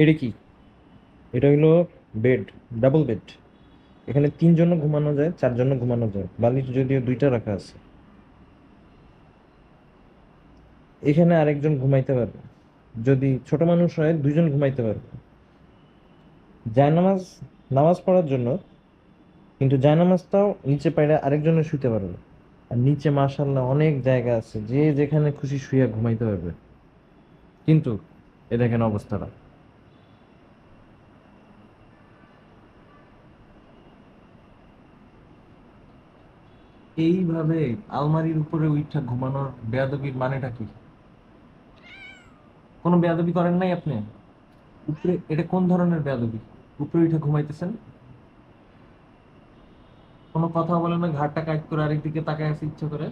এটা কি? এটা হইলো বেড, ডাবল বেড। এখানে 3 জন ঘুমানো যায়, 4 জন ঘুমানো যায়, বালিশ যদিও 2টা রাখা আছে। এখানে আরেকজন ঘুমাইতে পারবে, যদি ছোট মানুষ হয় 2জন ঘুমাইতে পারবে। জায়নামাজ, নামাজ পড়ার জন্য, কিন্তু জায়নামাজটাও নিচে পাইরা আরেকজনের শুইতে পারবে। আর নিচে মাশাআল্লাহ অনেক জায়গা আছে, যে যেখানে খুশি শুইয়া ঘুমাইতে পারবে। কিন্তু এ দেখেন অবস্থাটা। এইভাবে আলমারির উপরে উইঠা ঘুমানোর বেয়াদবির মানেটা কি? কোনো বেয়াদবি করেন নাই আপনি? উপরে এটা কোন ধরনের বেয়াদবি? উপরে উঠে ঘুমাইতেছেন, কোনো কথা বলেন না, ঘাড়টা কাইট করে আরেকদিকে তাকায় আছে ইচ্ছে করে।